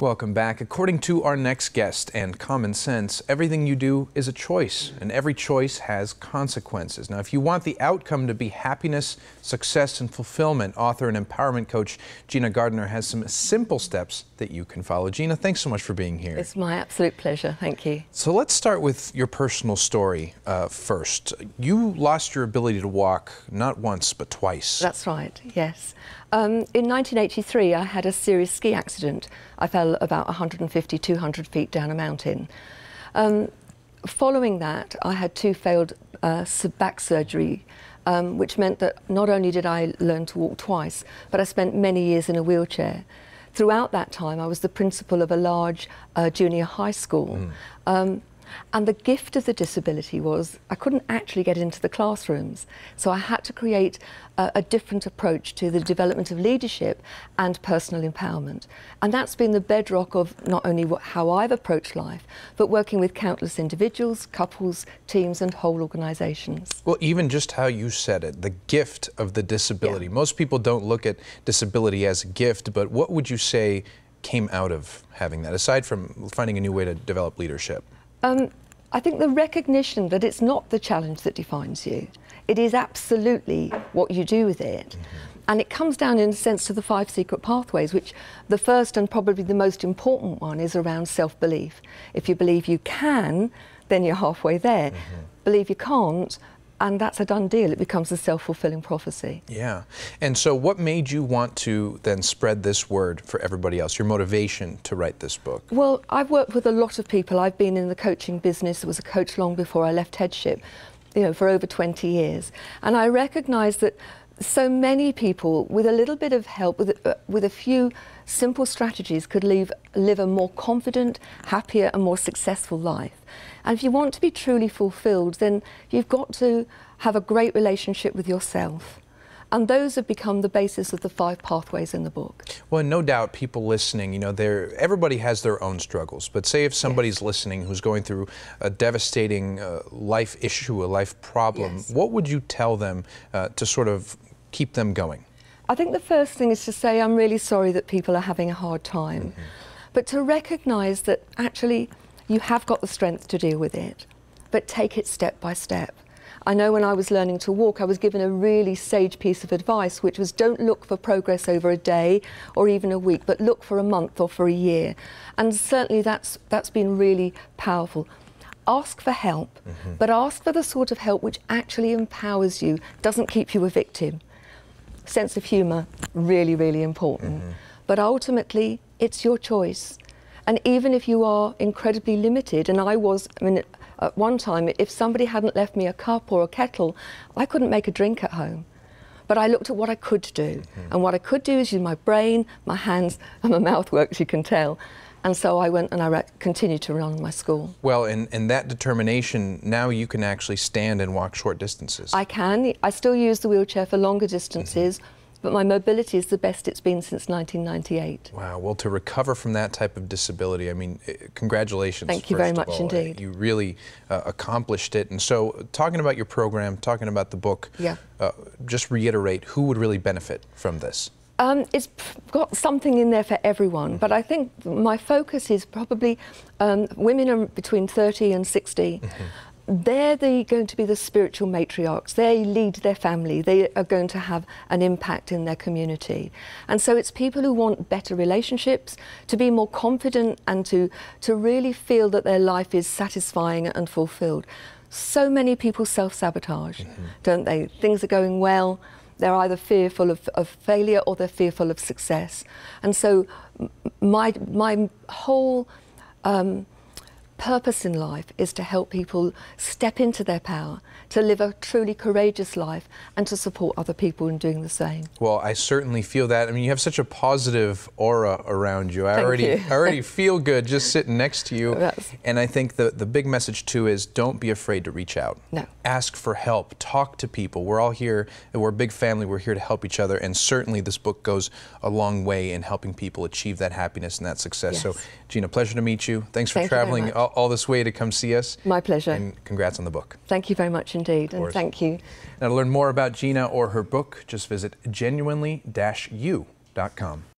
Welcome back. According to our next guest and common sense, everything you do is a choice, and every choice has consequences. Now, if you want the outcome to be happiness, success, and fulfillment, author and empowerment coach Gina Gardiner has some simple steps that you can follow. Gina, thanks so much for being here. It's my absolute pleasure. Thank you. So let's start with your personal story first. You lost your ability to walk not once, but twice. That's right, yes. In 1983, I had a serious ski accident. I fell about 150, 200 feet down a mountain. Following that, I had two failed back surgery, which meant that not only did I learn to walk twice, but I spent many years in a wheelchair. Throughout that time, I was the principal of a large junior high school. And the gift of the disability was I couldn't actually get into the classrooms. So I had to create a different approach to the development of leadership and personal empowerment. And that's been the bedrock of not only how I've approached life, but working with countless individuals, couples, teams, and whole organizations. Well, even just how you said it, the gift of the disability. Yeah. Most people don't look at disability as a gift, but what would you say came out of having that, aside from finding a new way to develop leadership? I think the recognition that it's not the challenge that defines you. It is absolutely what you do with it. And it comes down, in a sense, to the 5 secret pathways, which the first and probably the most important one is around self-belief. If you believe you can, then you're halfway there. Believe you can't, and that's a done deal. It becomes a self-fulfilling prophecy. Yeah. And so what made you want to then spread this word for everybody else, your motivation to write this book? Well, I've worked with a lot of people. I've been in the coaching business. I was a coach long before I left headship, for over 20 years. And I recognised that so many people, with a little bit of help, with a few simple strategies, could live a more confident, happier and more successful life. And if you want to be truly fulfilled, then you've got to have a great relationship with yourself. And those have become the basis of the 5 pathways in the book. Well, no doubt people listening, everybody has their own struggles. But say if somebody's listening who's going through a devastating life issue, a life problem, what would you tell them to sort of keep them going? I think the first thing is to say, I'm really sorry that people are having a hard time. But to recognise that actually you have got the strength to deal with it, but take it step by step. I know when I was learning to walk, I was given a really sage piece of advice, which was don't look for progress over a day or even a week, but look for a month or for a year. And certainly that's been really powerful. Ask for help, but ask for the sort of help which actually empowers you, doesn't keep you a victim. Sense of humour, really, really important. But ultimately, it's your choice. And even if you are incredibly limited, and at one time, if somebody hadn't left me a cup or a kettle, I couldn't make a drink at home. But I looked at what I could do. And what I could do is use my brain, my hands, and my mouth works, you can tell. And so I went and I continued to run my school. Well, in that determination, now you can actually stand and walk short distances. I can. I still use the wheelchair for longer distances, but my mobility is the best it's been since 1998. Wow. Well, to recover from that type of disability, I mean, congratulations. Thank you very much indeed. You really accomplished it. And so, talking about your program, talking about the book, just reiterate, who would really benefit from this? It's got something in there for everyone, but I think my focus is probably women are between 30 and 60. They're going to be the spiritual matriarchs. They lead their family. They are going to have an impact in their community. And so it's people who want better relationships, to be more confident and to really feel that their life is satisfying and fulfilled. So many people self-sabotage, don't they? Things are going well. They're either fearful of failure or they're fearful of success. And so my whole purpose in life is to help people step into their power, to live a truly courageous life, and to support other people in doing the same. Well, I certainly feel that. I mean, you have such a positive aura around you. I Thank you. already feel good just sitting next to you. And I think the big message too is don't be afraid to reach out. No. Ask for help. Talk to people. We're all here. We're a big family. We're here to help each other. And certainly this book goes a long way in helping people achieve that happiness and that success. So, Gina, pleasure to meet you. Thanks for traveling all this way to come see us. My pleasure. And congrats on the book. Thank you very much indeed, and thank you. Now, to learn more about Gina or her book, just visit genuinely-you.com.